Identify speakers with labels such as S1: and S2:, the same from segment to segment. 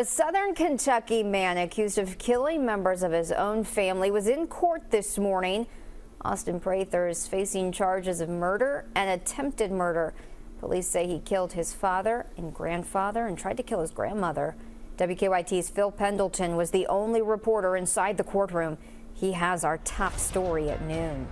S1: A Southern Kentucky man accused of killing members of his own family was in court this morning. Austin Prather is facing charges of murder and attempted murder. Police say he killed his father and grandfather and tried to kill his grandmother. WKYT's Phil Pendleton was the only reporter inside the courtroom. He has our top story at noon.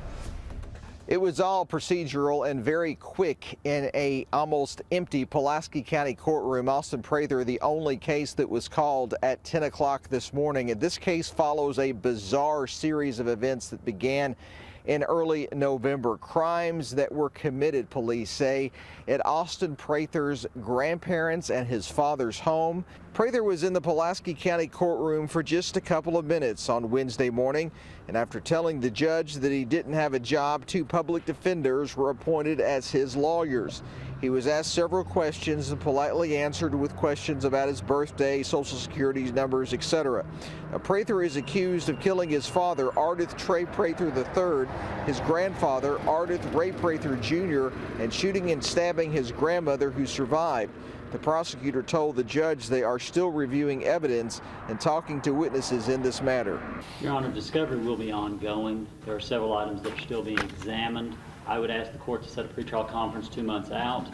S2: It was all procedural and very quick in a almost empty Pulaski County courtroom. Austin Prather, the only case that was called at 10 o'clock this morning. And this case follows a bizarre series of events that began in early November. Crimes that were committed, police say, at Austin Prather's grandparents' and his father's home. Prather was in the Pulaski County courtroom for just a couple of minutes on Wednesday morning, and after telling the judge that he didn't have a job, two public defenders were appointed as his lawyers. He was asked several questions and politely answered with questions about his birthday, social security numbers, etc. Now, Prather is accused of killing his father, Ardith Trey Prather III, his grandfather, Ardith Ray Prather Jr., and shooting and stabbing his grandmother, who survived. The prosecutor told the judge they are still reviewing evidence and talking to witnesses in this matter.
S3: Your Honor, discovery will be ongoing. There are several items that are still being examined. I would ask the court to set a pretrial conference 2 months out.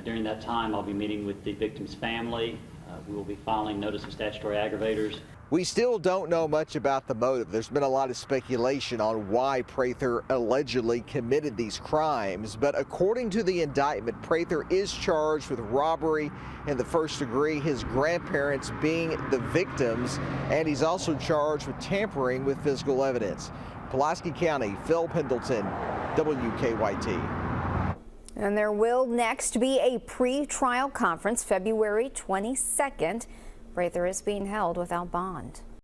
S3: During that time, I'll be meeting with the victim's family. We will be filing notice of statutory aggravators.
S2: We still don't know much about the motive. There's been a lot of speculation on why Prather allegedly committed these crimes, but according to the indictment, Prather is charged with robbery in the first degree, his grandparents being the victims, and he's also charged with tampering with physical evidence. Pulaski County, Phil Pendleton, WKYT.
S1: And there will next be a pre-trial conference February 22nd. Prather is being held without bond.